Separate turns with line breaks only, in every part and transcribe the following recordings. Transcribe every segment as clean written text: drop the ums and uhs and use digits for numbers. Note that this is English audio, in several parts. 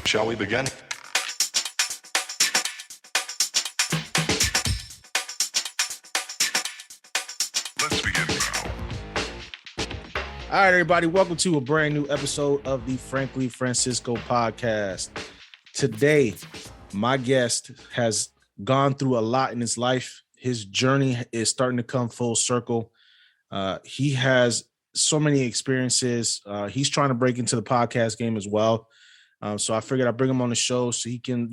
Shall we begin? Let's begin now.
All right, everybody, welcome to a brand new episode of the Frankly Francisco podcast. Today, my guest has gone through a lot in his life. His journey is starting to come full circle. He has so many experiences. He's trying to break into the podcast game as well. So I figured I'd bring him on the show so he can,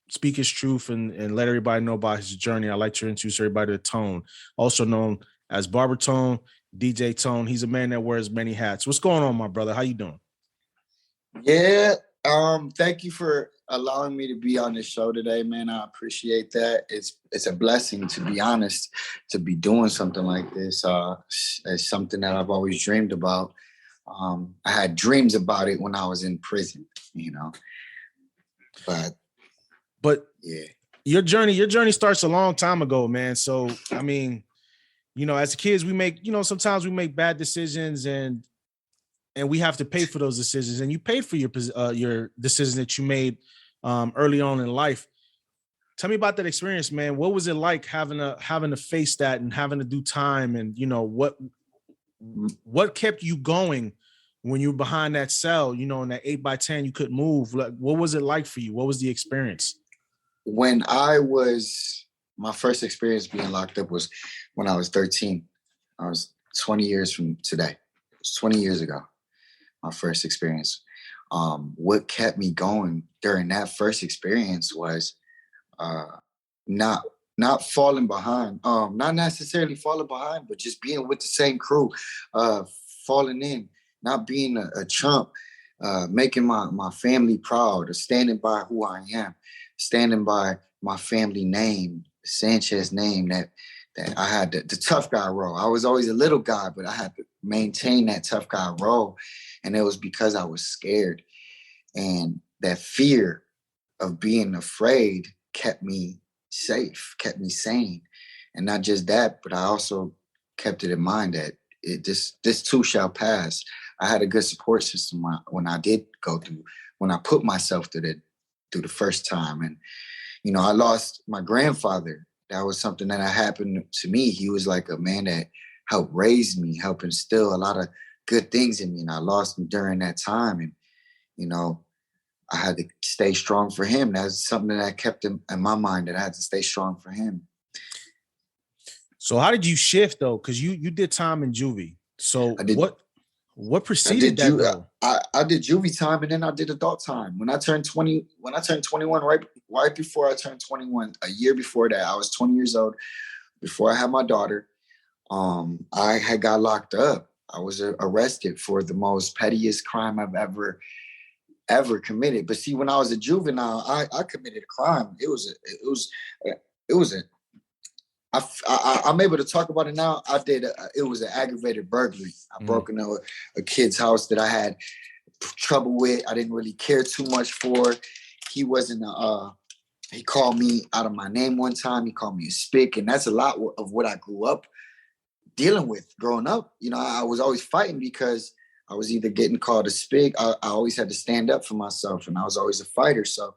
speak his truth and let everybody know about his journey. I'd like to introduce everybody to Tone, also known as Barber Tone, DJ Tone. He's a man that wears many hats. What's going on, my brother? How you doing?
Yeah, thank you for allowing me to be on this show today, man. I appreciate that. It's a blessing, to be honest, to be doing something like this. It's something that I've always dreamed about. I had dreams about it when I was in prison, But yeah,
your journey starts a long time ago, man. So I mean, as kids, we make, sometimes we make bad decisions and we have to pay for those decisions. And you paid for your decisions that you made early on in life. Tell me about that experience, man. What was it like having to face that and having to do time? And what kept you going when you were behind that cell? In that 8x10, you couldn't move. Like, what was it like for you? What was the experience?
My first experience being locked up was when I was 13. I was 20 years from today. It was 20 years ago, my first experience. What kept me going during that first experience was not falling behind, not necessarily falling behind, but just being with the same crew, falling in, not being a chump, making my family proud, standing by who I am, standing by my family name, Sanchez name, that I had the tough guy role. I was always a little guy, but I had to maintain that tough guy role. And it was because I was scared. And that fear of being afraid kept me safe, kept me sane. And not just that, but I also kept it in mind that this too shall pass. I had a good support system when I did when I put myself through the first time. And, I lost my grandfather. That was something that happened to me. He was like a man that helped raise me, helped instill a lot of good things in me. And I lost him during that time. And, I had to stay strong for him. That's something that I kept in my mind, that I had to stay strong for him.
So how did you shift though? Because you did time in juvie. So what preceded that though?
I did juvie time and then I did adult time. When I turned 21, right before I turned 21, a year before that, I was 20 years old. Before I had my daughter, I had got locked up. I was arrested for the most pettiest crime I've ever committed. But see, when I was a juvenile, I committed a crime. I'm able to talk about it now. It was an aggravated burglary. I broke into a kid's house that I had trouble with. I didn't really care too much for. He wasn't, he called me out of my name one time. He called me a spick. And that's a lot of what I grew up dealing with growing up. I was always fighting because I was either getting called a spick. I always had to stand up for myself, and I was always a fighter. So,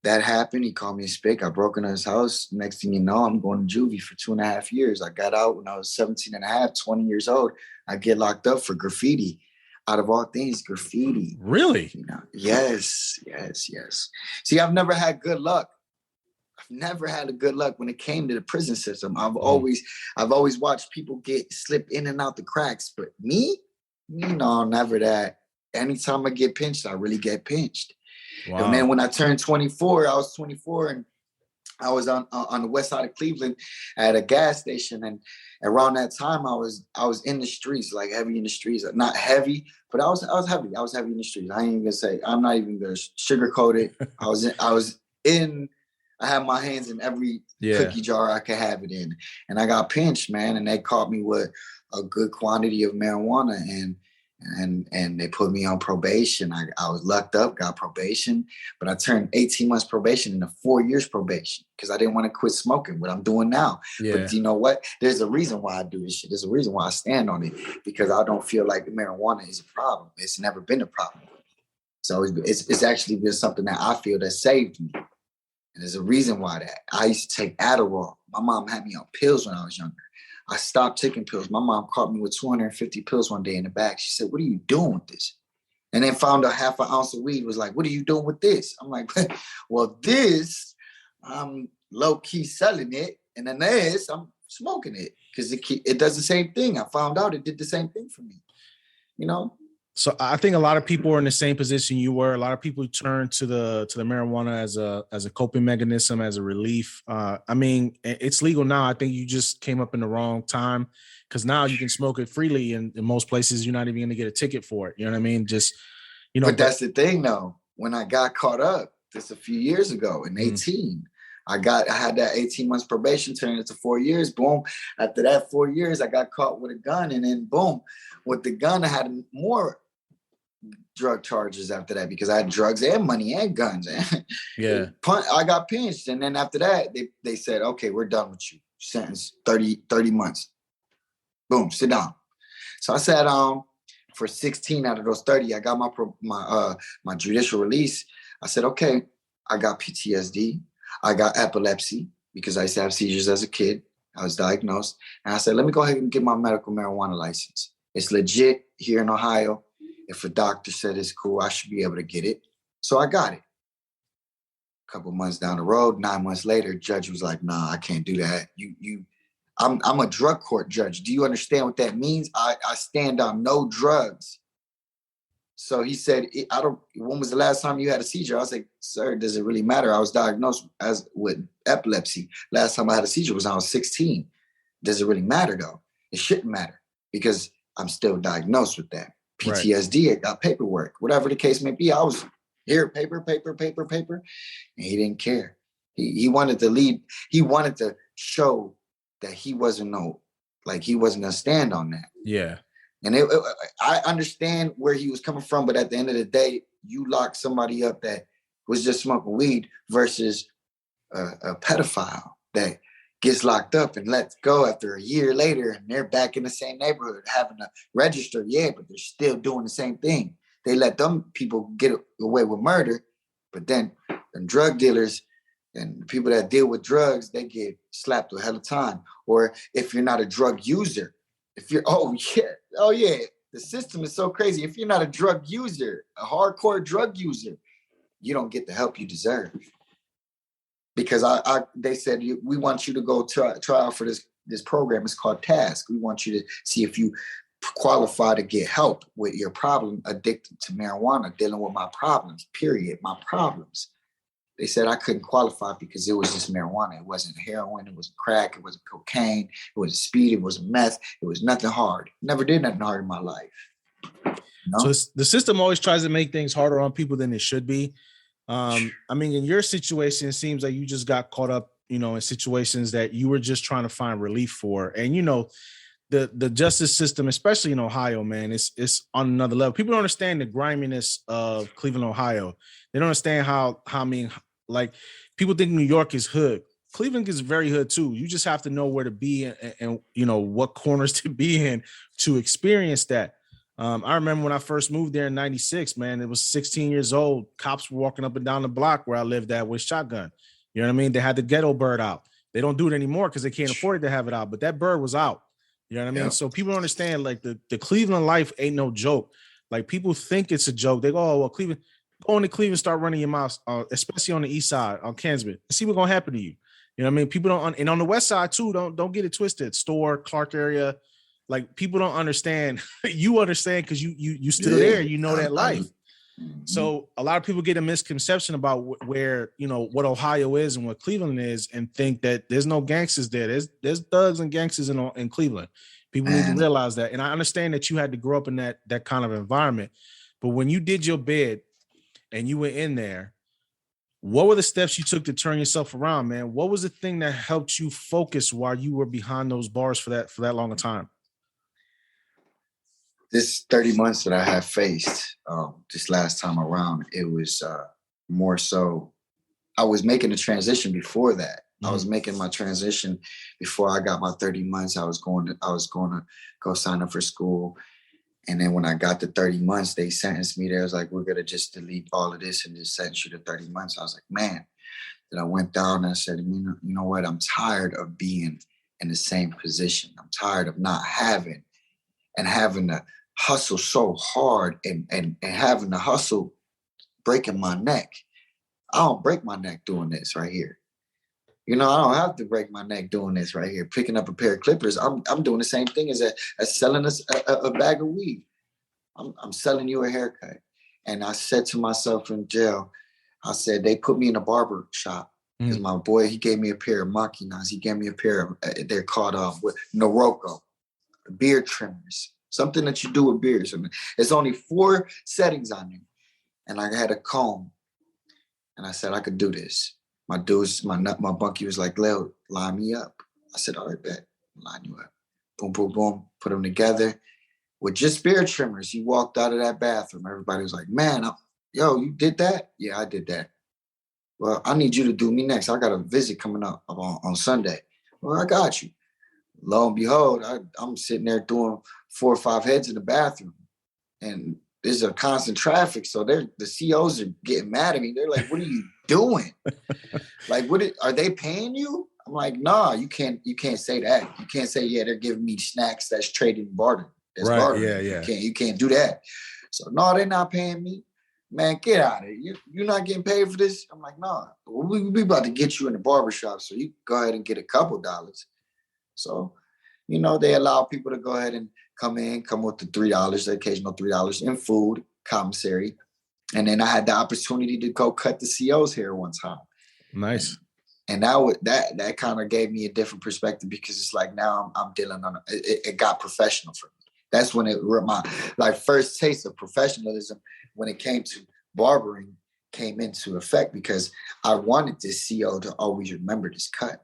that happened. He called me a spick. I broke into his house. Next thing you know, I'm going to juvie for 2.5 years. I got out when I was 17 and a half, 20 years old. I get locked up for graffiti. Out of all things, graffiti.
Really?
Yes. See, I've never had good luck. I've never had a good luck when it came to the prison system. I've always watched people slip in and out the cracks, but me, never that. Anytime I get pinched, I really get pinched. Wow. And then when I turned 24, I was 24 and I was on the west side of Cleveland at a gas station. And around that time, I was in the streets, like heavy in the streets. Not heavy, but I was heavy. I was heavy in the streets. I ain't even gonna say, I'm not even gonna sugarcoat it. I had my hands in every cookie jar I could have it in. And I got pinched, man. And they caught me with a good quantity of marijuana. And they put me on probation. I was locked up, got probation, but I turned 18 months probation into 4 years probation because I didn't want to quit smoking, what I'm doing now. Yeah. But you know what? There's a reason why I do this shit. There's a reason why I stand on it, because I don't feel like marijuana is a problem. It's never been a problem. It's actually been something that I feel that saved me. And there's a reason why that. I used to take Adderall. My mom had me on pills when I was younger. I stopped taking pills. My mom caught me with 250 pills one day in the bag. She said, "What are you doing with this?" And then found a half an ounce of weed, was like, "What are you doing with this?" I'm like, "Well, this, I'm low-key selling it. And then this, I'm smoking it." Because it does the same thing. I found out it did the same thing for me, you know?
So I think a lot of people are in the same position you were. A lot of people turn to the marijuana as a coping mechanism, as a relief. I mean, it's legal now. I think you just came up in the wrong time, because now you can smoke it freely, and in most places you're not even going to get a ticket for it. You know what I mean? Just, you know.
But that's the thing, though. When I got caught up just a few years ago in 18, I had that 18 months probation turned into 4 years. Boom. After that 4 years, I got caught with a gun, and then boom, with the gun, I had more drug charges after that, because I had drugs and money and guns.
Yeah.
I got pinched. And then after that, they said, "Okay, we're done with you. Sentence 30 months. Boom, sit down." So I sat down for 16 out of those 30. I got my judicial release. I said, "Okay, I got PTSD. I got epilepsy, because I used to have seizures as a kid. I was diagnosed." And I said, "Let me go ahead and get my medical marijuana license. It's legit here in Ohio. If a doctor said it's cool, I should be able to get it." So I got it. A couple months down the road, 9 months later, judge was like, "Nah, I can't do that. I'm a drug court judge. Do you understand what that means? I stand on no drugs." So he said, "When was the last time you had a seizure?" I was like, "Sir, does it really matter? I was diagnosed with epilepsy. Last time I had a seizure was when I was 16. Does it really matter, though? It shouldn't matter, because I'm still diagnosed with that. PTSD, I got paperwork, whatever the case may be. I was here, paper. And he didn't care. He wanted to lead. He wanted to show that he wasn't he wasn't gonna stand on that.
Yeah.
And I understand where he was coming from, but at the end of the day, you lock somebody up that was just smoking weed versus a pedophile that gets locked up and lets go after a year later, and they're back in the same neighborhood having to register, but they're still doing the same thing. They let them people get away with murder, but then the drug dealers and the people that deal with drugs, they get slapped a hell of time. Or if you're not a drug user, if you're, oh yeah, the system is so crazy. If you're not a drug user, a hardcore drug user, you don't get the help you deserve. Because they said, "We want you to go try out for this program. It's called TASK. We want you to see if you qualify to get help with your problem, addicted to marijuana, dealing with my problems, period, my problems." They said I couldn't qualify because it was just marijuana. It wasn't heroin. It wasn't crack. It wasn't cocaine. It wasn't speed. It wasn't meth. It was nothing hard. Never did nothing hard in my life. You know?
So the system always tries to make things harder on people than it should be. I mean, in your situation, it seems like you just got caught up, in situations that you were just trying to find relief for. And, the justice system, especially in Ohio, man, it's on another level. People don't understand the griminess of Cleveland, Ohio. They don't understand how like people think New York is hood. Cleveland is very hood too. You just have to know where to be and what corners to be in to experience that. I remember when I first moved there in 96, man, it was 16 years old. Cops were walking up and down the block where I lived at with shotgun. You know what I mean? They had the ghetto bird out. They don't do it anymore because they can't afford it to have it out, but that bird was out. You know what I mean?
Yeah.
So people don't understand, like the Cleveland life ain't no joke. Like people think it's a joke. They go, "Oh, well, Cleveland, go into Cleveland, start running your mouth, especially on the east side, on Kansas, and see what's gonna happen to you." You know what I mean? People don't, and on the west side too, don't get it twisted. Store, Clark area, like people don't understand. You understand because you still there. You know that life. So a lot of people get a misconception about where what Ohio is and what Cleveland is, and think that there's no gangsters there. There's thugs and gangsters in Cleveland. People need to realize that. And I understand that you had to grow up in that kind of environment. But when you did your bid and you were in there, what were the steps you took to turn yourself around, man? What was the thing that helped you focus while you were behind those bars for that long a time?
This 30 months that I have faced this last time around, it was more so, I was making a transition before that. I was making my transition before I got my 30 months. I was going to go sign up for school. And then when I got to 30 months, they sentenced me. They was like, we're going to just delete all of this and just sentence you to 30 months. I was like, man. Then I went down and I said, you know what? I'm tired of being in the same position. I'm tired of not having to hustle so hard and having to hustle breaking my neck. I don't break my neck doing this right here. I don't have to break my neck doing this right here. Picking up a pair of clippers. I'm doing the same thing as selling a bag of weed. I'm selling you a haircut. And I said to myself in jail, I said, they put me in a barber shop because my boy, he gave me a pair of Makinas. He gave me a pair of, they're called Noroko, beard trimmers, something that you do with beards. I mean, it's only 4 settings on there. And I had a comb. And I said, I could do this. My bunkie was like, Leo, line me up. I said, all right, bet, line you up. Boom, boom, boom, put them together. With just beard trimmers, he walked out of that bathroom. Everybody was like, man, yo, you did that? Yeah, I did that. Well, I need you to do me next. I got a visit coming up on Sunday. Well, I got you. Lo and behold, I'm sitting there doing 4 or 5 heads in the bathroom. And there's a constant traffic. So the COs are getting mad at me. They're like, what are you doing? Like, are they paying you? I'm like, nah, you can't say that. You can't say, yeah, they're giving me snacks that's trading barter. That's
right,
barter.
Yeah.
You can't do that. So no, they're not paying me. Man, get out of here. You're not getting paid for this? I'm like, nah, we about to get you in the barbershop, so you go ahead and get a couple dollars. So, they allow people to go ahead and come with the $3, the occasional $3 in food, commissary. And then I had the opportunity to go cut the CO's hair one time.
Nice.
And that kind of gave me a different perspective because it's like now I'm dealing on it got professional for me. That's when my first taste of professionalism when it came to barbering came into effect because I wanted this CO to always remember this cut.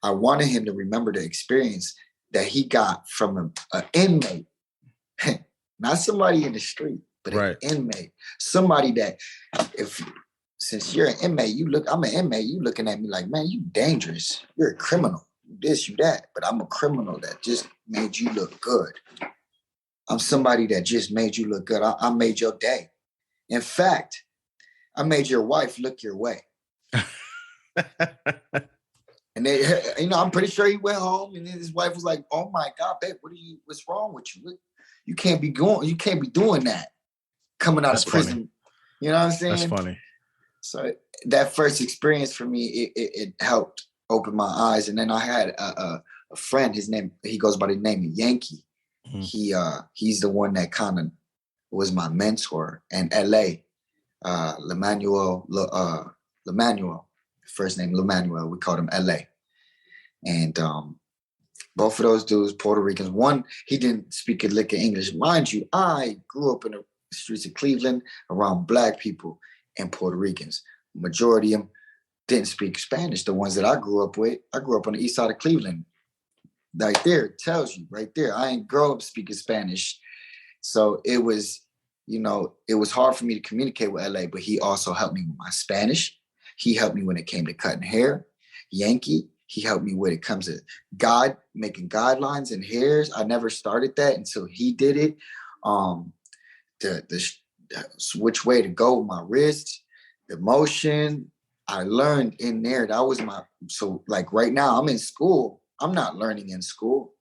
I wanted him to remember the experience that he got from an inmate, not somebody in the street, but an inmate, somebody that since you're an inmate, I'm an inmate, you looking at me like, man, you dangerous. You're a criminal. You this, you that. But I'm a criminal that just made you look good. I'm somebody that just made you look good. I made your day. In fact, I made your wife look your way. And I'm pretty sure he went home and then his wife was like, oh my God, babe, what's wrong with you? You can't be doing that coming out of prison.
Funny.
You know what I'm saying?
That's funny.
So that first experience for me, it helped open my eyes. And then I had a friend, he goes by the name of Yankee. Mm-hmm. He's the one that kind of was my mentor in LA. Lemanuel, first name Lemanuel, we called him LA. And both of those dudes, Puerto Ricans. One, he didn't speak a lick of English. Mind you, I grew up in the streets of Cleveland around Black people and Puerto Ricans. Majority of them didn't speak Spanish. The ones that I grew up with, I grew up on the east side of Cleveland. Right there, it tells you right there. I ain't grow up speaking Spanish. So it was hard for me to communicate with LA, but he also helped me with my Spanish. He helped me when it came to cutting hair. Yankee, he helped me when it comes to making guidelines and hairs. I never started that until he did it. The which way to go with my wrists, the motion, I learned in there. That was so like right now I'm in school. I'm not learning in school.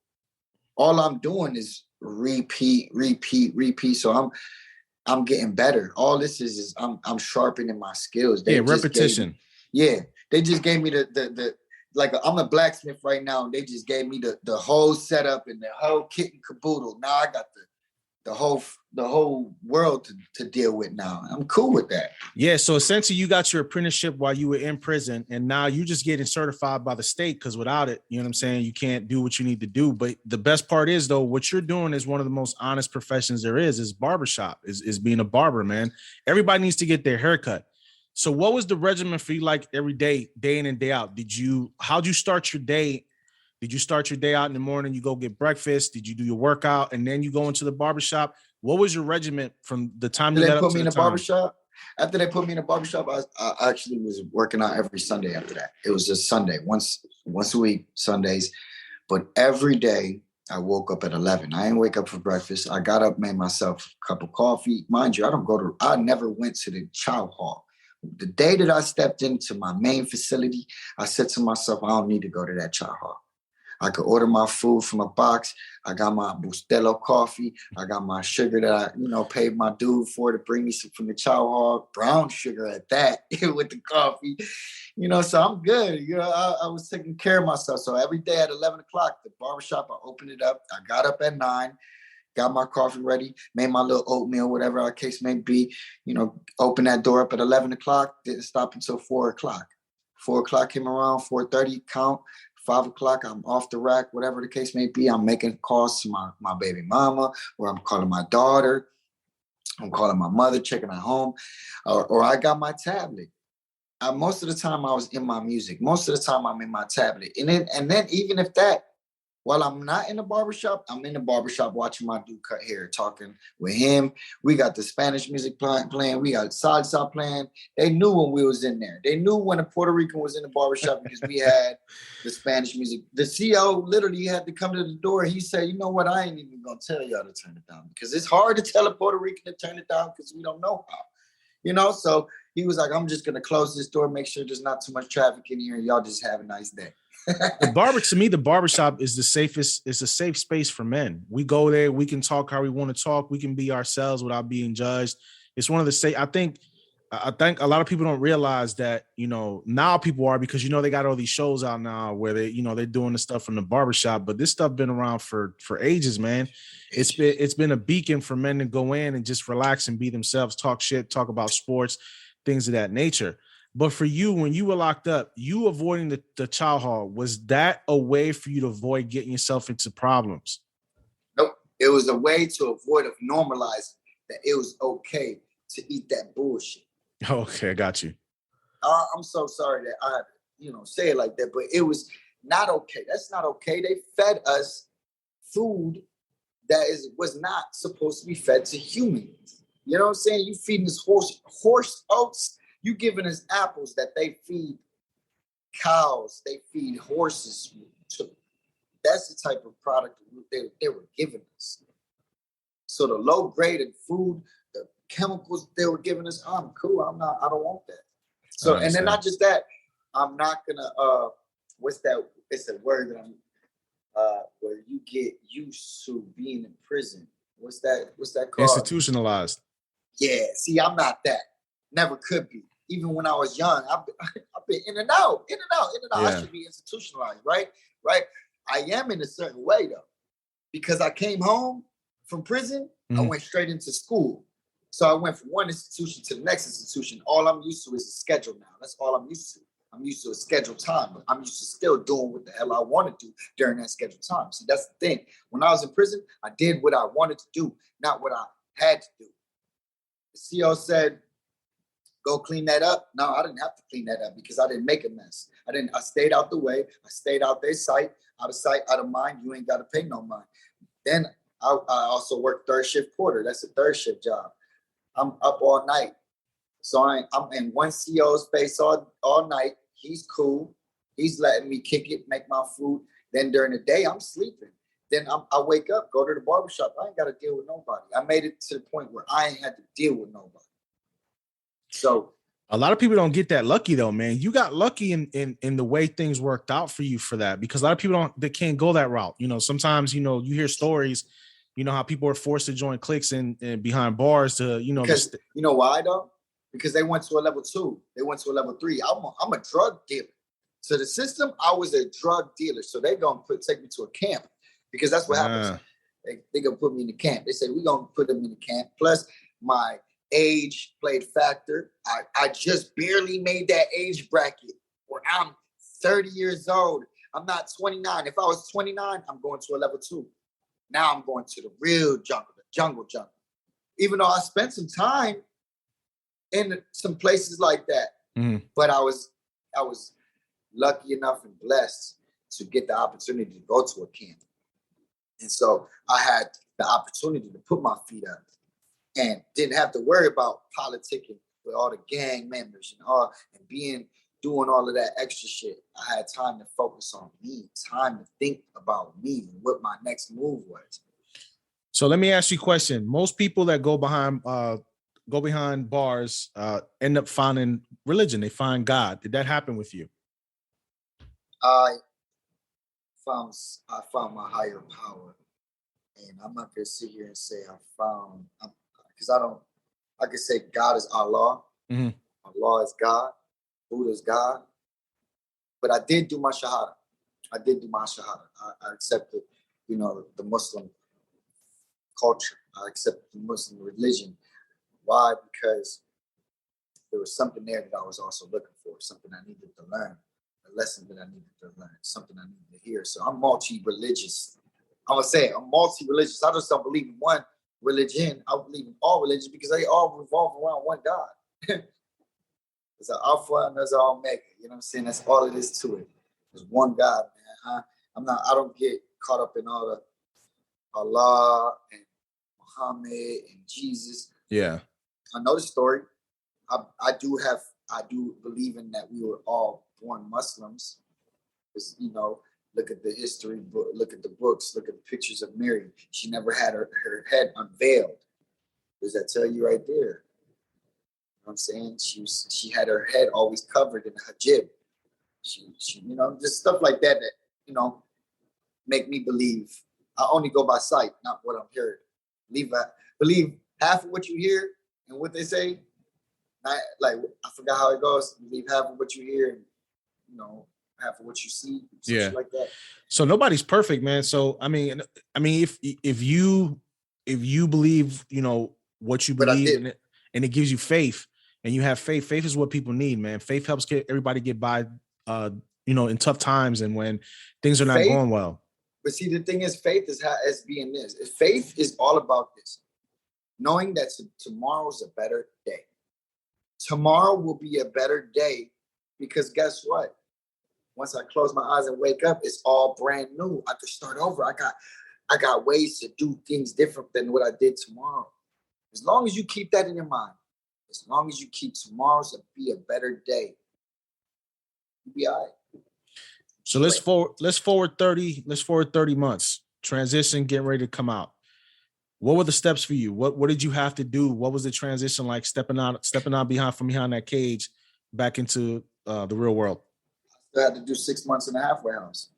All I'm doing is repeat. So I'm getting better. All this is I'm sharpening my skills.
Repetition.
They just gave me the like I'm a blacksmith right now, and they just gave me the whole setup and the whole kit and caboodle. Now I got the whole world to deal with now. I'm cool with that.
Yeah. So essentially you got your apprenticeship while you were in prison, and now you just getting certified by the state, because without it, you know what I'm saying, you can't do what you need to do. But the best part is, though, what you're doing is one of the most honest professions there is barbershop, is being a barber, man. Everybody needs to get their haircut. So what was the regimen for you like every day in and day out? How'd you start your day? Did you start your day out in the morning? You go get breakfast? Did you do your workout and then you go into the barbershop? What was your regiment from the time you got up to the time?
Barbershop? After they put me in a barbershop, I actually was working out every Sunday after that. It was just Sunday, once a week, Sundays. But every day I woke up at 11. I didn't wake up for breakfast. I got up, made myself a cup of coffee. Mind you, I never went to the chow hall. The day that I stepped into my main facility, I said to myself, I don't need to go to that chow hall. I could order my food from a box. I got my Bustelo coffee. I got my sugar that I, paid my dude for to bring me some from the chow hall, brown sugar at that with the coffee. So I'm good. I was taking care of myself. So every day at 11 o'clock, the barbershop, I opened it up. I got up at 9, got my coffee ready, made my little oatmeal, whatever our case may be, opened that door up at 11 o'clock, didn't stop until 4 o'clock. 4 o'clock came around, 4:30 count. 5 o'clock, I'm off the rack, whatever the case may be. I'm making calls to my baby mama, or I'm calling my daughter. I'm calling my mother, checking her home, or I got my tablet. Most of the time I was in my music. Most of the time I'm in my tablet. And then even if that, while I'm not in the barbershop, I'm in the barbershop watching my dude cut hair, talking with him. We got the Spanish music playing. We got salsa playing. They knew when we was in there. They knew when a Puerto Rican was in the barbershop because we had the Spanish music. The CO literally had to come to the door. He said, you know what? I ain't even going to tell y'all to turn it down because it's hard to tell a Puerto Rican to turn it down because we don't know how. So he was like, I'm just going to close this door, make sure there's not too much traffic in here, and y'all just have a nice day.
To me, the barbershop is the safest. It's a safe space for men. We go there. We can talk how we want to talk. We can be ourselves without being judged. It's one of the safe. I think a lot of people don't realize that, now people are, because, they got all these shows out now where they're doing the stuff from the barbershop, but this stuff been around for ages, man. It's been a beacon for men to go in and just relax and be themselves, talk shit, talk about sports, things of that nature. But for you, when you were locked up, you avoiding the chow hall, was that a way for you to avoid getting yourself into problems?
Nope. It was a way to avoid of normalizing that it was okay to eat that bullshit.
Okay, I got you.
I'm so sorry that I, say it like that, but it was not okay. That's not okay. They fed us food that was not supposed to be fed to humans. You know what I'm saying? You feeding us horse oats. You giving us apples that they feed cows, they feed horses. That's the type of product they were giving us. So the low grade in food, the chemicals they were giving us, I'm cool. I don't want that. So, and then not just that, I'm not gonna, what's that? It's a word that I'm, where you get used to being in prison. What's that called?
Institutionalized.
Yeah, see, I'm not that. Never could be. Even when I was young, I've been in and out. Yeah. I should be institutionalized, right? I am in a certain way though, because I came home from prison. I went straight into school. So I went from one institution to the next institution. All I'm used to is a schedule now. That's all I'm used to. I'm used to a scheduled time, but I'm used to still doing what the hell I want to do during that scheduled time. See, that's the thing. When I was in prison, I did what I wanted to do, not what I had to do. The CO said, go clean that up. No, I didn't have to clean that up because I didn't make a mess. I stayed out the way. I stayed out their sight, out of mind. You ain't got to pay no mind. Then I also worked third shift porter. That's a third shift job. I'm up all night. So I'm in one CO's space all night. He's cool. He's letting me kick it, make my food. Then during the day, I'm sleeping. Then I wake up, go to the barbershop. I ain't got to deal with nobody. I made it to the point where I ain't had to deal with nobody. So
a lot of people don't get that lucky though, man. You got lucky in the way things worked out for you for that, because a lot of people they can't go that route. Sometimes, you hear stories, how people are forced to join cliques and behind bars to,
because you know why though? Because they went to a level 2, they went to a level 3. I'm a drug dealer. So the system, I was a drug dealer. So they gonna take me to a camp because that's what happens. They gonna put me in the camp. They said we gonna put them in the camp. Plus my age played factor. I just barely made that age bracket where I'm 30 years old. I'm not 29. If I was 29, I'm going to a level 2. Now I'm going to the real jungle, the jungle. Even though I spent some time in some places like that, but I was lucky enough and blessed to get the opportunity to go to a camp. And so I had the opportunity to put my feet up and didn't have to worry about politicking with all the gang members and being doing all of that extra shit. I had time to focus on me, time to think about me and what my next move was.
So let me ask you a question. Most people that go behind bars end up finding religion. They find God. Did that happen with you?
I found my higher power, and I'm not gonna sit here and say I could say God is Allah, Allah is God, Buddha is God, but I did do my shahada. I accepted, the Muslim culture. I accepted the Muslim religion. Why? Because there was something there that I was also looking for, something I needed to learn, a lesson that I needed to learn, something I needed to hear. So I'm multi-religious. I'm going to say it, I'm multi-religious. I just don't believe in one religion. I believe in all religions because they all revolve around one God. There's an Alpha and there's an Omega. You know what I'm saying? That's all it is to it. There's one God, man. I don't get caught up in all the Allah and Muhammad and Jesus.
Yeah.
I know the story. I do believe in that we were all born Muslims. Because, look at the history book, look at the books, look at the pictures of Mary. She never had her head unveiled. Does that tell you right there? You know what I'm saying? She had her head always covered in a hijab. She just stuff like that make me believe. I only go by sight, not what I'm hearing. Believe half of what you hear and what they say. I forgot how it goes. Believe half of what you hear and half of what you see.
Yeah,
like that.
So nobody's perfect, man. So I mean, if you believe, what you believe in it, and it gives you faith, and you have faith. Faith is what people need, man. Faith helps everybody get by, in tough times and when things are not going well.
But see, the thing is, faith is being this. Faith is all about this. Knowing that tomorrow's a better day. Tomorrow will be a better day because guess what? Once I close my eyes and wake up, it's all brand new. I could start over. I got ways to do things different than what I did tomorrow. As long as you keep that in your mind, as long as you keep tomorrow's to be a better day, you'll be all right.
So let's forward 30 months, transition, getting ready to come out. What were the steps for you? What did you have to do? What was the transition like stepping out behind that cage back into the real world?
I had to do 6 months in a halfway house.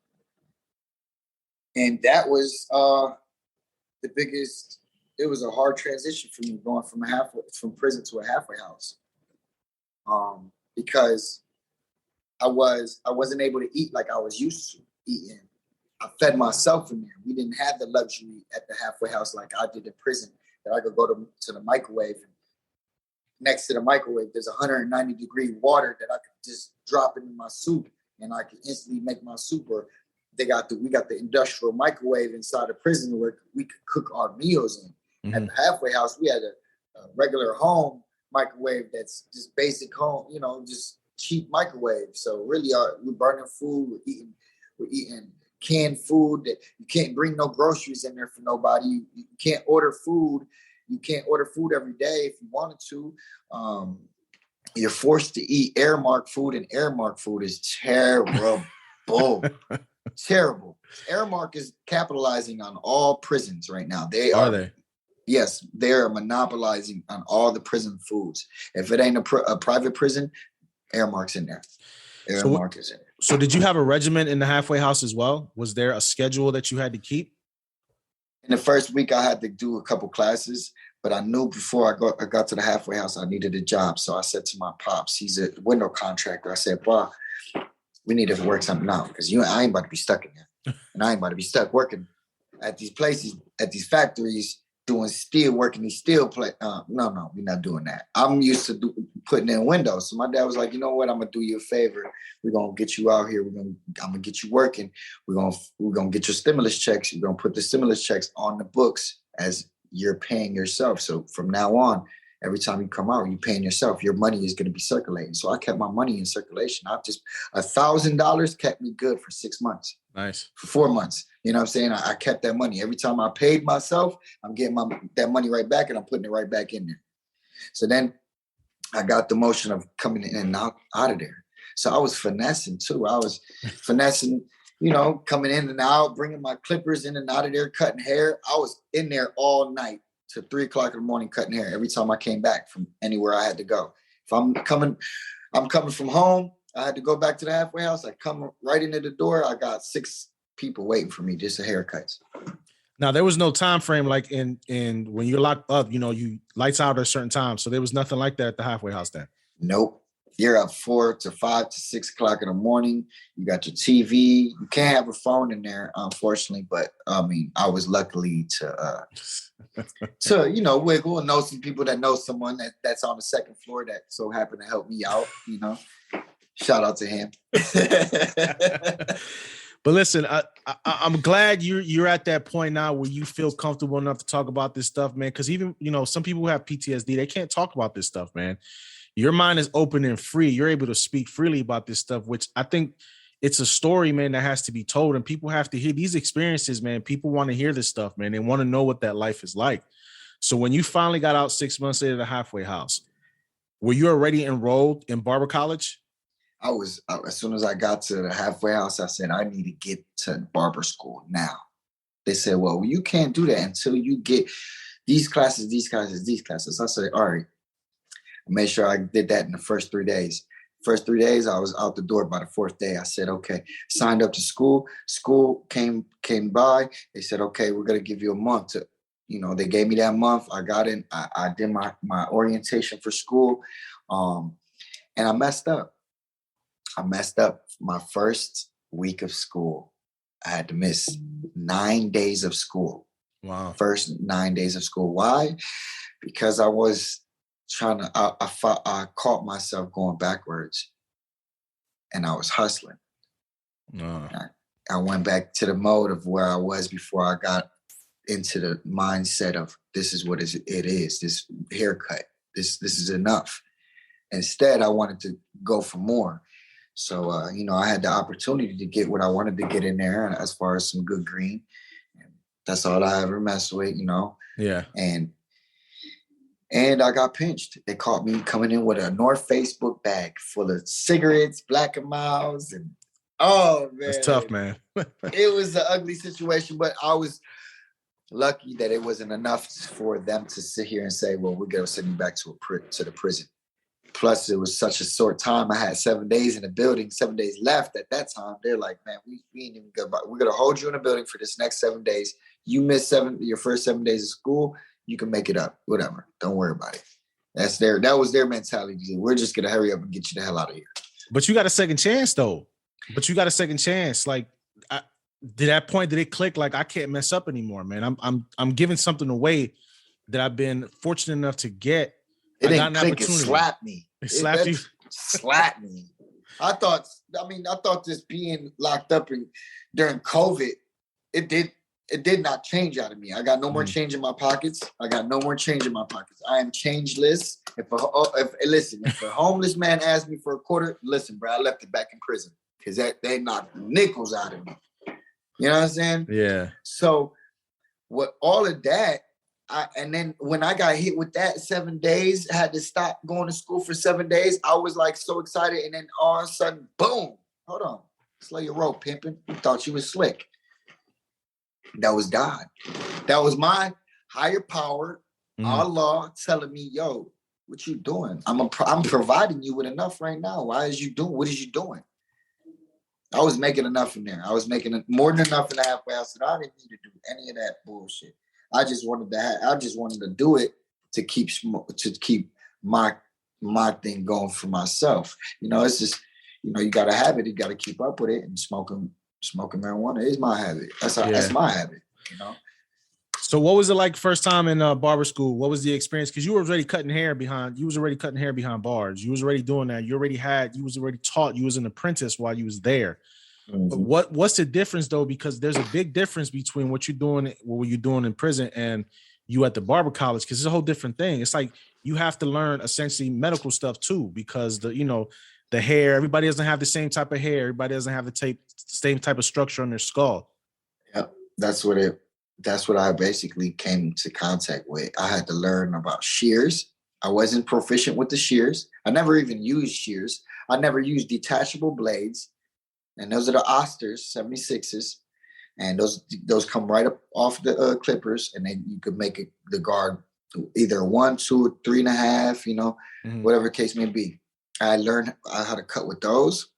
And that was the biggest. It was a hard transition for me going from prison to a halfway house. Because I wasn't able to eat like I was used to eating. I fed myself in there. We didn't have the luxury at the halfway house like I did in prison that I could go to the microwave. And next to the microwave, there's 190-degree water that I could just drop into my soup and I could instantly make my soup. Or we got the industrial microwave inside the prison where we could cook our meals in. Mm-hmm. At the halfway house, we had a regular home microwave that's just basic home, just cheap microwave. So really, we're burning food. We're eating canned food that you can't bring no groceries in there for nobody. You can't order food. You can't order food every day if you wanted to. You're forced to eat Aramark food, and Aramark food is terrible. Terrible. Aramark is capitalizing on all prisons right now. Are they? Yes, they're monopolizing on all the prison foods. If it ain't a private prison, Aramark's in there. Aramark is in there.
So did you have a regimen in the halfway house as well? Was there a schedule that you had to keep?
In the first week, I had to do a couple classes, but I knew before I got to the halfway house, I needed a job. So I said to my pops, he's a window contractor. I said, "Bro, we need to work something out because I ain't about to be stuck in there. And I ain't about to be stuck working at these places, at these factories, doing steel work in these steel plate. No, we're not doing that. I'm used to putting in windows." So my dad was like, "You know what? I'm gonna do you a favor. We're gonna get you out here. I'm gonna get you working. We're gonna get your stimulus checks. We're gonna put the stimulus checks on the books as you're paying yourself. So from now on, every time you come out, you're paying yourself. Your money is gonna be circulating." So I kept my money in circulation. $1,000 kept me good for 6 months.
Nice.
For 4 months. You know what I'm saying? I kept that money. Every time I paid myself, I'm getting that money right back and I'm putting it right back in there. So then I got the motion of coming in and out of there. So I was finessing too. I was finessing, coming in and out, bringing my clippers in and out of there, cutting hair. I was in there all night to 3:00 in the morning cutting hair every time I came back from anywhere I had to go. If I'm coming from home, I had to go back to the halfway house. I come right into the door. I got 6 people waiting for me just a haircuts.
Now there was no time frame like in when you're locked up, you lights out at a certain time. So there was nothing like that at the halfway house then.
Nope. You're up 4 to 5 to 6 o'clock in the morning. You got your TV. You can't have a phone in there, unfortunately. But I was luckily to wiggle and know some people that know someone that's on the second floor that so happened to help me out. Shout out to him.
But listen, I'm glad you're at that point now where you feel comfortable enough to talk about this stuff, man. Because even some people who have PTSD, they can't talk about this stuff, man. Your mind is open and free. You're able to speak freely about this stuff, which I think it's a story, man, that has to be told. And people have to hear these experiences, man. People want to hear this stuff, man. They want to know what that life is like. So when you finally got out 6 months later, the halfway house, were you already enrolled in barber college?
I was, as soon as I got to the halfway house, I said, I need to get to barber school now. They said, well, you can't do that until you get these classes. I said, all right. I made sure I did that in the first 3 days. First 3 days, I was out the door by the 4th day. I said, okay, signed up to school. School came by. They said, okay, we're going to give you a month to, they gave me that month. I got in. I did my orientation for school. And I messed up. My first week of school. I had to miss 9 days of school.
Wow.
First 9 days of school. Why? Because I was I caught myself going backwards and I was hustling. I went back to the mode of where I was before I got into the mindset of this is what it is, this haircut, this is enough. Instead, I wanted to go for more. So, I had the opportunity to get what I wanted to get in there as far as some good green. That's all I ever messed with,
Yeah.
And I got pinched. They caught me coming in with a North Face book bag full of cigarettes, Black and Milds, and oh man,
that's tough, man.
It was an ugly situation, but I was lucky that it wasn't enough for them to sit here and say, "Well, we're gonna send you back to the prison." Plus, it was such a short time. I had 7 days in the building, 7 days left at that time. They're like, "Man, we ain't even good. We're gonna hold you in the building for this next 7 days. You missed your first 7 days of school. You can make it up, whatever. Don't worry about it." That was their mentality. We're just gonna hurry up and get you the hell out of here.
But you got a second chance, though. Like, did it click? Like, I can't mess up anymore, man. I'm giving something away that I've been fortunate enough to get.
It didn't click. It slapped me.
It slapped you.
Slapped me. I thought this being locked up during COVID, it did not change out of me. I got no more change in my pockets. I am changeless. If a homeless man asked me for a quarter, listen, bro, I left it back in prison because they knocked nickels out of me. You know what I'm saying?
Yeah.
So what all of that, and then when I got hit with that 7 days, I had to stop going to school for 7 days. I was like so excited, and then all of a sudden, boom! Hold on, slow your roll, pimping. You thought you was slick. That was God. That was my higher power, Allah, telling me, "Yo, what you doing? I'm providing you with enough right now. What is you doing?" I was making enough in there. I was making more than enough in the halfway house, and I didn't need to do any of that bullshit. I just wanted to do it to keep my thing going for myself. It's just, you got to have it. You got to keep up with it. And smoking marijuana is my habit. That's my habit.
So what was it like first time in barber school? What was the experience? Because you were already cutting hair behind bars. You was already doing that. You was already taught. You was an apprentice while you was there. Mm-hmm. But what's the difference though? Because there's a big difference between what were you doing in prison and you at the barber college, because it's a whole different thing. It's like you have to learn essentially medical stuff too, because the hair, everybody doesn't have the same type of hair. Everybody doesn't have the same type of structure on their skull.
Yep. That's what I basically came into contact with. I had to learn about shears. I wasn't proficient with the shears. I never even used shears. I never used detachable blades. And those are the Osters 76s. And those come right up off the clippers, and then you could make the guard either 1, 2, 3.5, whatever the case may be. I learned how to cut with those.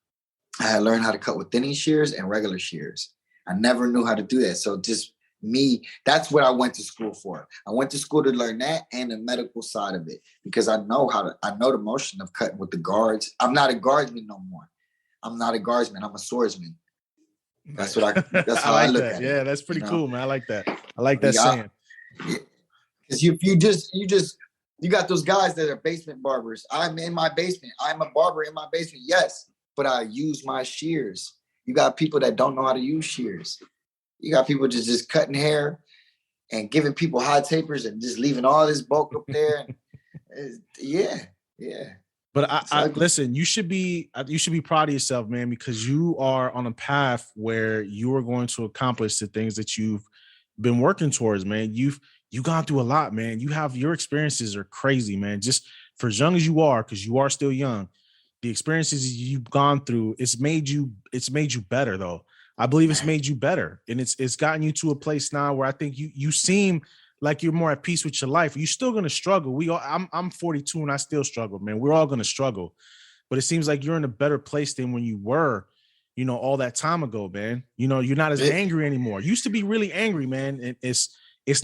I learned how to cut with thinning shears and regular shears. I never knew how to do that. So just me, that's what I went to school for. I went to school to learn that and the medical side of it, because I know the motion of cutting with the guards. I'm not a guardsman no more. I'm not a guardsman. I'm a swordsman. That's how I look at it.
Yeah, that's pretty cool, man. I like that. I like that saying.
Because you got those guys that are basement barbers. I'm in my basement. I'm a barber in my basement. Yes, but I use my shears. You got people that don't know how to use shears. You got people just cutting hair and giving people hot tapers and just leaving all this bulk up there. Yeah.
But I listen, you should be proud of yourself, man, because you are on a path where you are going to accomplish the things that you've been working towards, man. You've gone through a lot, man. Your experiences are crazy, man. Just for as young as you are, because you are still young, the experiences you've gone through, it's made you better, though. I believe it's made you better, and it's gotten you to a place now where I think you seem like you're more at peace with your life. You're still gonna struggle. I'm 42 and I still struggle, man. We're all gonna struggle, but it seems like you're in a better place than when you were, all that time ago, man. You're not as angry anymore. You used to be really angry, man. And it's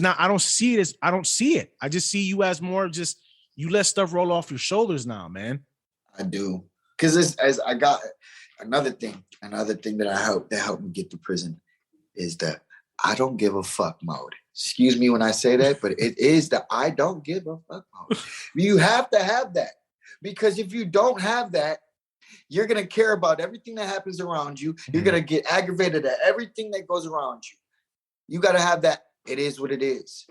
not. I don't see it. I just see you as more just you let stuff roll off your shoulders now, man.
I do, because as I got another thing that helped me get to prison is that I don't give a fuck mode. Excuse me when I say that, but it is the I don't give a fuck mode. You have to have that, because if you don't have that, you're going to care about everything that happens around you. You're going to get aggravated at everything that goes around you. You got to have that. It is what it is.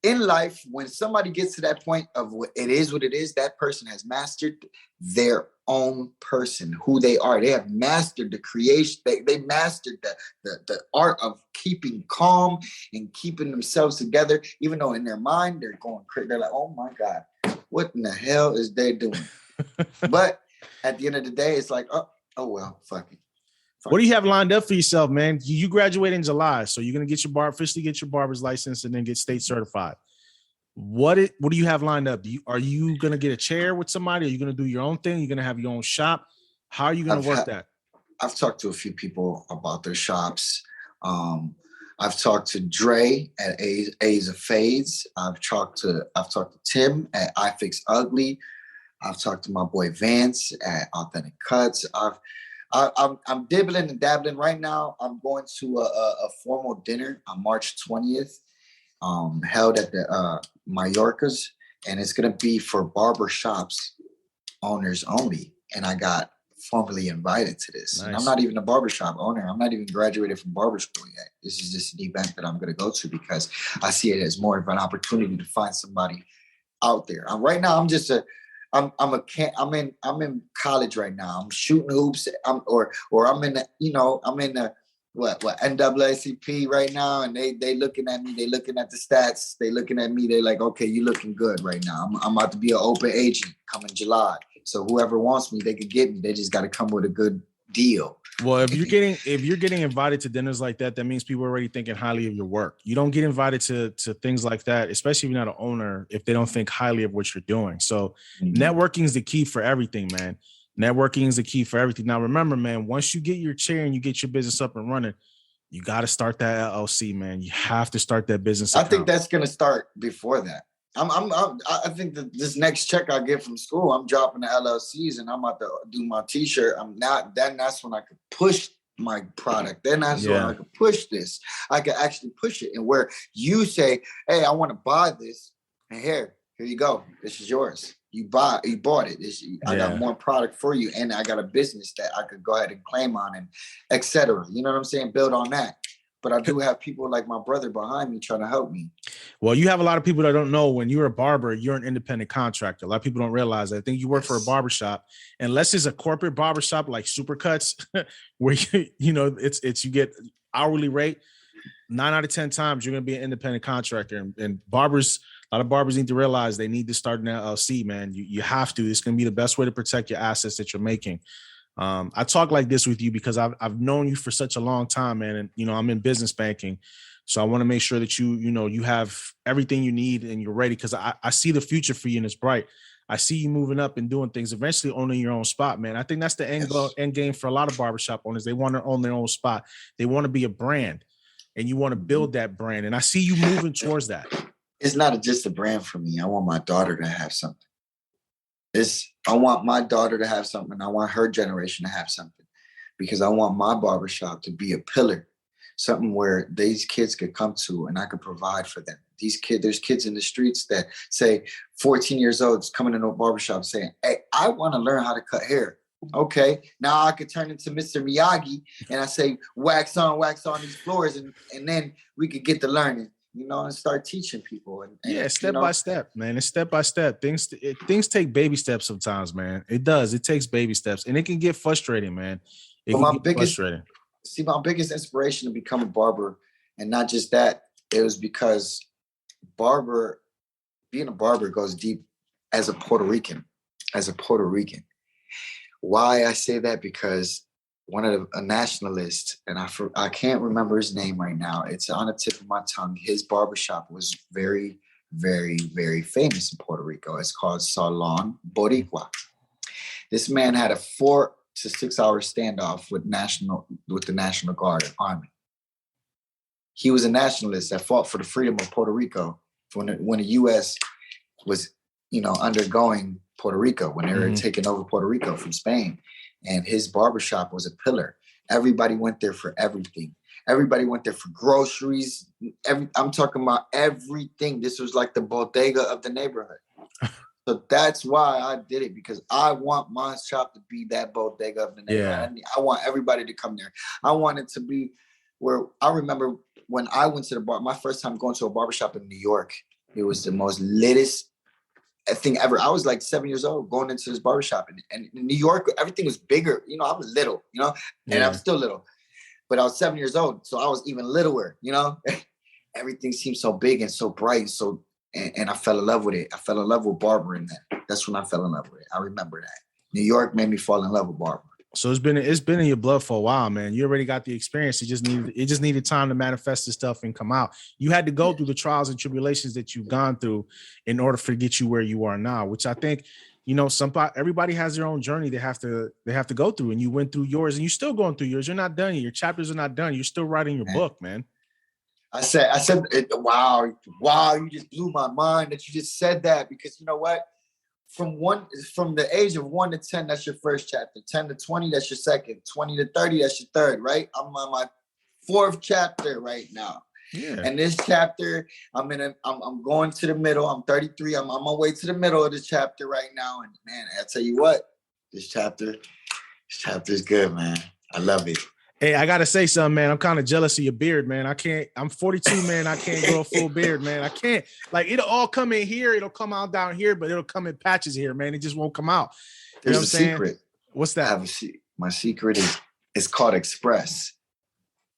In life, when somebody gets to that point of what it is, that person has mastered their own person, who they are. They have mastered the creation. They mastered the art of keeping calm and keeping themselves together, even though in their mind they're like, oh my God, what in the hell is they doing? But at the end of the day, it's like, oh well, fuck it.
What do you have lined up for yourself, man? You graduate in July, so you're gonna officially get your barber's license and then get state certified. What do you have lined up? Are you gonna get a chair with somebody? Are you gonna do your own thing? You're gonna have your own shop? How are you gonna work that?
I've talked to a few people about their shops. I've talked to Dre at A's of Fades. I've talked to Tim at iFix Ugly. I've talked to my boy Vance at Authentic Cuts. I'm dibbling and dabbling right now. I'm going to a formal dinner on March 20th, held at the Mallorca's, and it's going to be for barber shops owners only. And I got formally invited to this. Nice. And I'm not even a barbershop owner. I'm not even graduated from barber school yet. This is just an event that I'm going to go to because I see it as more of an opportunity to find somebody out there. Right now, I'm in college right now. I'm shooting hoops. I'm in the NAACP right now, and they looking at me. They looking at the stats. They looking at me. They like, okay, you looking good right now. I'm about to be an open agent coming July. So whoever wants me, they could get me. They just got to come with a good deal.
Well, if you're getting invited to dinners like that, that means people are already thinking highly of your work. You don't get invited to things like that, especially if you're not an owner, if they don't think highly of what you're doing. So networking is the key for everything, man. Networking is the key for everything. Now, remember, man, once you get your chair and you get your business up and running, you got to start that LLC, man. You have to start that business account.
I think that's going to start before that. I think that this next check I get from school, I'm dropping the LLCs and I'm about to do my t-shirt. That's when I could push my product. Then that's when I could push this. I could actually push it. And where you say, hey, I want to buy this. And here you go. This is yours. You bought it. I got more product for you. And I got a business that I could go ahead and claim on and et cetera. You know what I'm saying? Build on that. But I do have people like my brother behind me trying to help me.
Well, you have a lot of people that don't know when you're a barber, you're an independent contractor. A lot of people don't realize that. I think you work for a barbershop, unless it's a corporate barbershop like Supercuts, where you get hourly rate. 9 out of 10 times you're going to be an independent contractor, and barbers A lot of barbers need to realize they need to start an LLC, man. You have to. It's going to be the best way to protect your assets that you're making. I talk like this with you because I've known you for such a long time, man. And, you know, I'm in business banking. So I want to make sure that you have everything you need and you're ready, because I see the future for you and it's bright. I see you moving up and doing things, eventually owning your own spot, man. I think that's the end game for a lot of barbershop owners. They want to own their own spot. They want to be a brand, and you want to build that brand. And I see you moving towards that.
It's not just a brand for me. I want my daughter to have something. I want my daughter to have something. I want her generation to have something, because I want my barbershop to be a pillar, something where these kids could come to and I could provide for them. There's kids in the streets that say 14 years old, coming into a barbershop saying, hey, I want to learn how to cut hair. Okay, now I could turn into Mr. Miyagi and I say, wax on these floors, and then we could get to learning, you know, and start teaching people. And
step by step, man. It's step by step. Things take baby steps sometimes, man. It does. It takes baby steps, and it can get frustrating, man. My biggest
inspiration to become a barber, and not just that, it was because being a barber goes deep as a Puerto Rican. Why I say that? Because a nationalist, and I can't remember his name right now. It's on the tip of my tongue. His barbershop was very, very, very famous in Puerto Rico. It's called Salon Boricua. This man had a 4 to 6 hour standoff with the National Guard and Army. He was a nationalist that fought for the freedom of Puerto Rico when the U.S. was, you know, undergoing Puerto Rico, when they were taking over Puerto Rico from Spain. And his barbershop was a pillar. Everybody went there for everything. Everybody went there for groceries. I'm talking about everything. This was like the bodega of the neighborhood. So that's why I did it, because I want my shop to be that bodega of the neighborhood. Yeah. I want everybody to come there. I want it to be where, I remember when I went to my first time going to a barbershop in New York, it was the most littest thing ever. I was like 7 years old going into this barbershop, and in New York, everything was bigger. You know, I was little, you know, and I'm still little, but I was 7 years old. So I was even littler, you know. Everything seemed so big and so bright. And I fell in love with it. I fell in love with barbering then. That's when I fell in love with it. I remember that. New York made me fall in love with barbering.
So it's been in your blood for a while, man. You already got the experience. It just needed time to manifest this stuff and come out. You had to go through the trials and tribulations that you've gone through in order to get you where you are now, which I think, you know, everybody has their own journey they have to go through. And you went through yours, and you're still going through yours. You're not done yet. Your chapters are not done. You're still writing your book, man.
I said, wow, you just blew my mind that you just said that, because you know what? From the age of 1 to 10, that's your first chapter. 10 to 20, that's your second. 20 to 30, that's your third, right? I'm on my 4th chapter right now. Yeah. And this chapter, I'm going to the middle. I'm 33. I'm on my way to the middle of this chapter right now. And man, I tell you what, this chapter is good, man. I love it.
Hey, I gotta say something, man. I'm kind of jealous of your beard, man. I'm 42, man. I can't grow a full beard, man. I can't. Like, it'll all come in here. It'll come out down here, but it'll come in patches here, man. It just won't come out. You
There's a secret.
What's that?
My secret is called Express.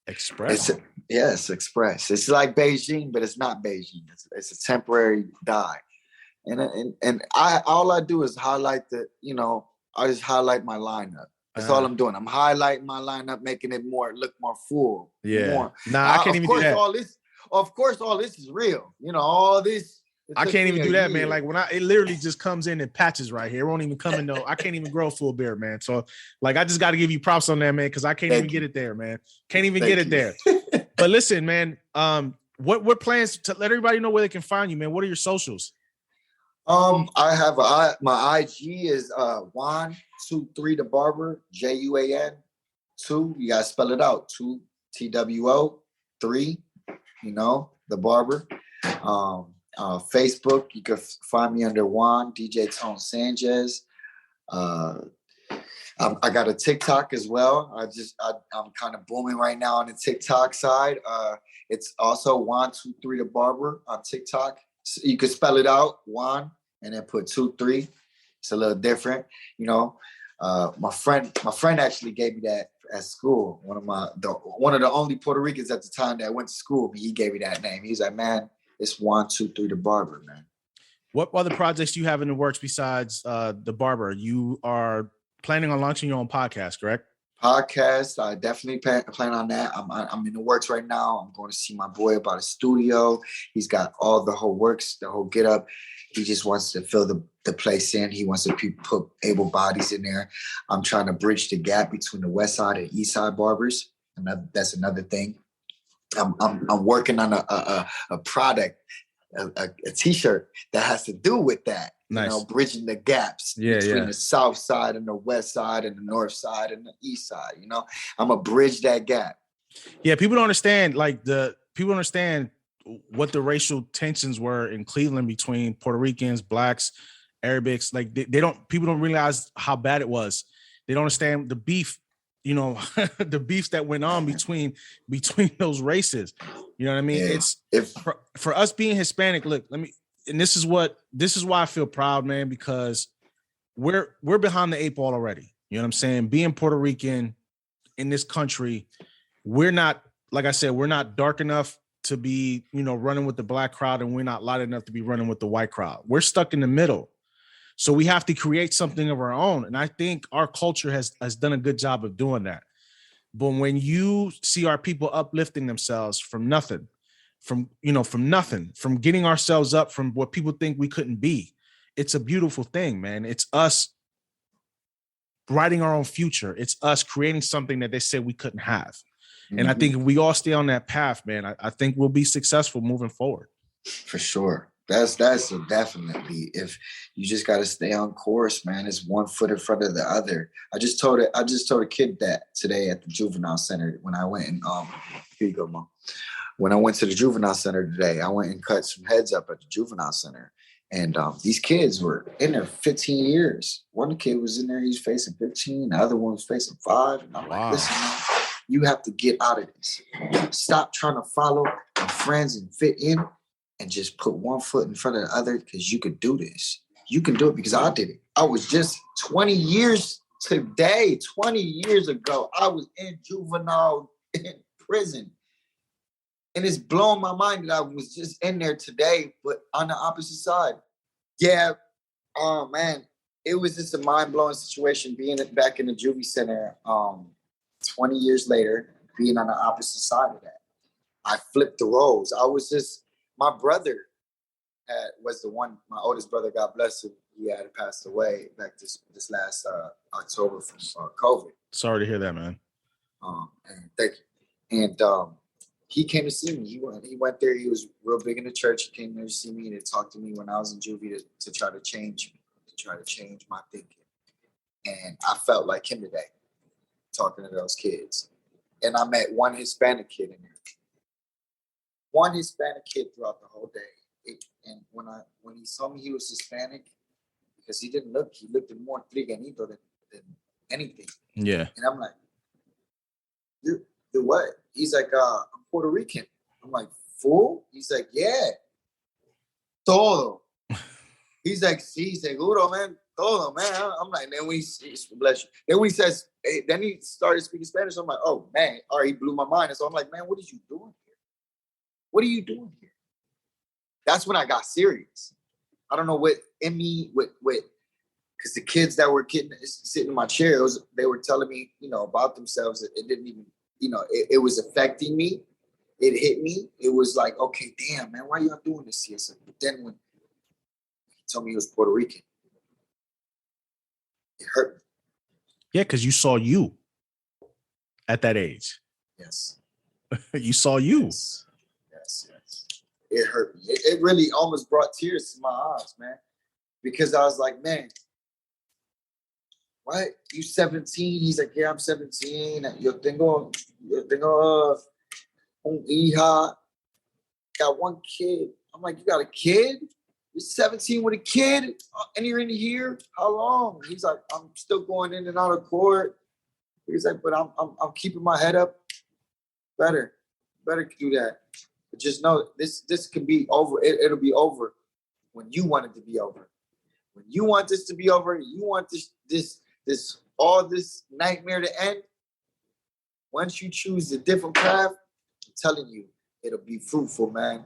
Express?
Yes, Express. It's like Beijing, but it's not Beijing. It's a temporary dye. And all I do is highlight I just highlight my lineup. That's all I'm doing. I'm highlighting my lineup, making it look more full.
Yeah. I can't even do that.
Of course, all this is real. You know, all this.
I can't even do that, man. Like it literally just comes in patches right here. It won't even come in I can't even grow a full beard, man. So like, I just got to give you props on that, man, because I can't even get it there, man. Can't even get it there. But listen, man, what plans to let everybody know where they can find you, man? What are your socials?
I have my IG is Juan23 the barber, JUAN 2. You gotta spell it out. 2 TWO 3. You know, the barber. Facebook, you can find me under Juan DJ Tone Sanchez. I got a TikTok as well. I'm kind of booming right now on the TikTok side. It's also Juan23 the barber on TikTok. So you can spell it out, Juan, and then put 2-3. It's a little different, you know. My friend actually gave me that at school. One of the only Puerto Ricans at the time that went to school, he gave me that name. He's like, man, It's 1, 2, 3 the barber, man.
What other projects do you have in the works besides the barber? You are planning on launching your own podcast, correct?
Podcast, I definitely plan on that. I'm in the works right now. I'm going to see my boy about a studio. He's got all the whole works, the whole get up. He just wants to fill the place in. He wants to put able bodies in there. I'm trying to bridge the gap between the West Side and East Side barbers. That's another thing. I'm working on a product, a T-shirt that has to do with that.
Nice.
You know, bridging the gaps between the South Side and the West Side and the North Side and the East Side. You know, I'm gonna bridge that gap.
Yeah, people don't understand. People understand what the racial tensions were in Cleveland between Puerto Ricans, blacks, Arabics. Like people don't realize how bad it was. They don't understand the beef. You know, the beefs that went on between those races. You know what I mean?
Yeah.
It's for us being Hispanic. Look, this is why I feel proud, man, because we're behind the 8 ball already. You know what I'm saying? Being Puerto Rican in this country, we're not, like I said, we're not dark enough to be, you know, running with the black crowd, and we're not light enough to be running with the white crowd. We're stuck in the middle. So we have to create something of our own. And I think our culture has done a good job of doing that. But when you see our people uplifting themselves from nothing, from getting ourselves up from what people think we couldn't be, it's a beautiful thing, man. It's us writing our own future. It's us creating something that they said we couldn't have. Mm-hmm. And I think if we all stay on that path, man, I think we'll be successful moving forward.
For sure. That's a definitely. If you just got to stay on course, man. It's one foot in front of the other. I just told a kid that today at the juvenile center when I went and here you go, Mom. When I went to the juvenile center today, I went and cut some heads up at the juvenile center, and these kids were in there 15 years. One kid was in there; he's facing 15. The other one was facing 5. And I'm like, listen, man, you have to get out of this. Stop trying to follow your friends and fit in. And just put one foot in front of the other, because you could do this. You can do it because I did it. I was just 20 years today, 20 years ago, I was in juvenile in prison. And it's blowing my mind that I was just in there today, but on the opposite side. Yeah, oh man, it was just a mind-blowing situation being back in the juvie center 20 years later, being on the opposite side of that. I flipped the roles. I was just, my brother was the one, my oldest brother, God bless him. He had passed away back this last October from COVID.
Sorry to hear that, man.
And thank you. And he came to see me. He went there. He was real big in the church. He came there to see me and talk to me when I was in juvie to try to change me, to try to change my thinking. And I felt like him today, talking to those kids. And I met one Hispanic kid in there. One Hispanic kid throughout the whole day. And when he saw me, he was Hispanic, because he looked more trigueñito than anything.
Yeah.
And I'm like, you're what? He's like, I'm Puerto Rican. I'm like, fool? He's like, yeah. Todo. He's like, sí, seguro, man. Todo, man. I'm like, then when bless you. Then when he says, hey, then he started speaking Spanish. I'm like, oh man, or he blew my mind. And so I'm like, man, what are you doing here? What are you doing here? That's when I got serious. I don't know what in me, because the kids that were sitting in my chair, they were telling me, you know, about themselves. It didn't even, you know, it was affecting me. It hit me. It was like, okay, damn, man, why y'all doing this here? So, but then when he told me he was Puerto Rican, it hurt me.
Yeah, because you saw you at that age.
Yes.
You saw you.
Yes. It hurt me. It really almost brought tears to my eyes, man. Because I was like, man, what? You 17? He's like, yeah, I'm 17. Yo tengo un hija. Got one kid. I'm like, you got a kid? You're 17 with a kid? And you're in here? How long? He's like, I'm still going in and out of court. He's like, but I'm keeping my head up. Better do that. But just know this can be over. It'll be over when you want it to be over. When you want this to be over, you want this all this nightmare to end. Once you choose a different path, I'm telling you, it'll be fruitful, man.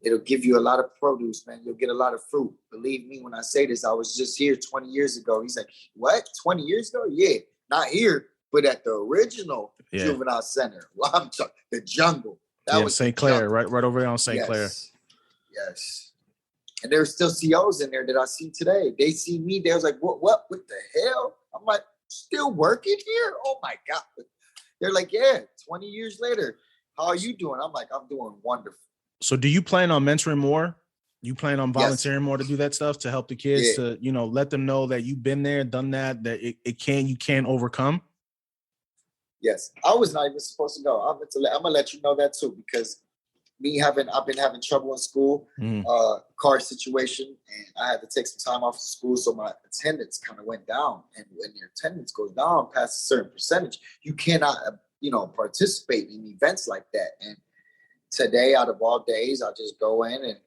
It'll give you a lot of produce, man. You'll get a lot of fruit. Believe me when I say this, I was just here 20 years ago. He's like, what? 20 years ago? Yeah, not here, but at the original juvenile center. Well, I'm talking the jungle. That was
St. Clair, right over there on St. Clair.
Yes. And there's still COs in there that I see today. They see me, they was like, what the hell? I'm like, still working here? Oh my God. They're like, yeah, 20 years later. How are you doing? I'm like, I'm doing wonderful.
So do you plan on mentoring more? You plan on volunteering more to do that stuff to help the kids to, let them know that you've been there, done that you can overcome?
Yes. I was not even supposed to go. I'm gonna let you know that too, because I've been having trouble in school, car situation, and I had to take some time off of school, so my attendance kind of went down. And when your attendance goes down past a certain percentage, you cannot, participate in events like that. And today, out of all days, I just go in and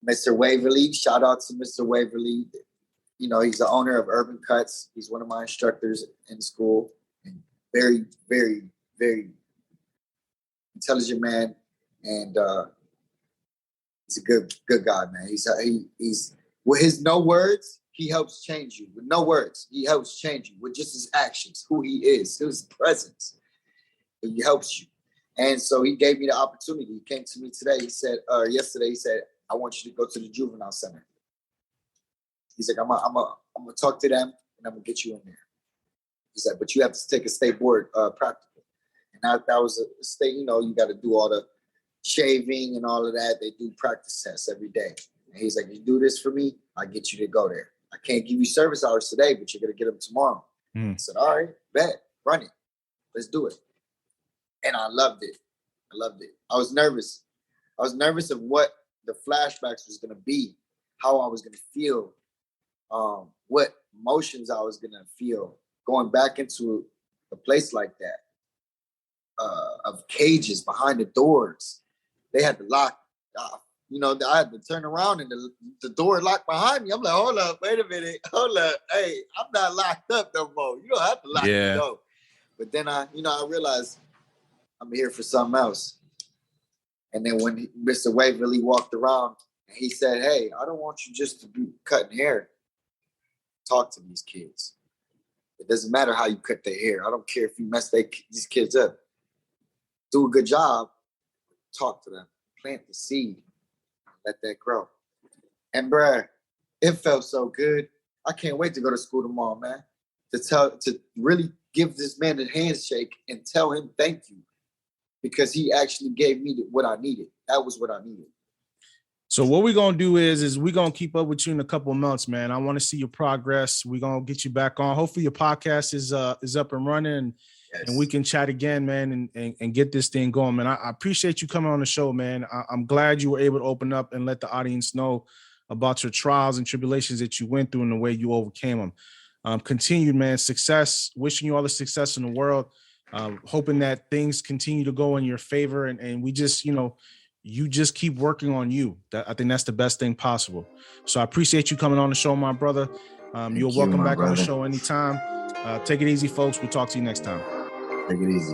Mr. Waverly, shout out to Mr. Waverly. He's the owner of Urban Cuts. He's one of my instructors in school, and very, very, very intelligent man, and he's a good guy, man. He's with his no words, he helps change you. With no words, he helps change you with just his actions, who he is, his presence. He helps you. And so he gave me the opportunity. He came to me today. He said, yesterday, he said, I want you to go to the juvenile center. He's like, I'm gonna talk to them and I'm gonna get you in there. He said, but you have to take a state board practical. And that was a state, you got to do all the shaving and all of that. They do practice tests every day. And he's like, you do this for me, I get you to go there. I can't give you service hours today, but you're going to get them tomorrow. I said, all right, bet, run it. Let's do it. And I loved it. I was nervous. I was nervous of what the flashbacks was going to be, how I was going to feel, what emotions I was going to feel going back into a place like that. Of cages behind the doors. They had to lock, I had to turn around and the door locked behind me. I'm like, hold up, wait a minute. Hold up. Hey, I'm not locked up no more. You don't have to lock the door. But then I realized I'm here for something else. And then when Mr. Waverly walked around and he said, hey, I don't want you just to be cutting hair. Talk to these kids. It doesn't matter how you cut their hair. I don't care if you mess these kids up. Do a good job, talk to them, plant the seed, let that grow. And bruh, it felt so good. I can't wait to go to school tomorrow, man. To really give this man a handshake and tell him thank you, because he actually gave me what I needed. That was what I needed.
So what we're going to do is we're going to keep up with you in a couple of months, man. I want to see your progress. We're going to get you back on. Hopefully your podcast is up and running. Yes. And we can chat again, man, and get this thing going, man. I appreciate you coming on the show, man. I'm glad you were able to open up and let the audience know about your trials and tribulations that you went through and the way you overcame them. Continued, man, success. Wishing you all the success in the world. Hoping that things continue to go in your favor. And we just, you just keep working on you. I think that's the best thing possible. So I appreciate you coming on the show, my brother. You're welcome back on the show anytime. Take it easy, folks. We'll talk to you next time.
Take it easy.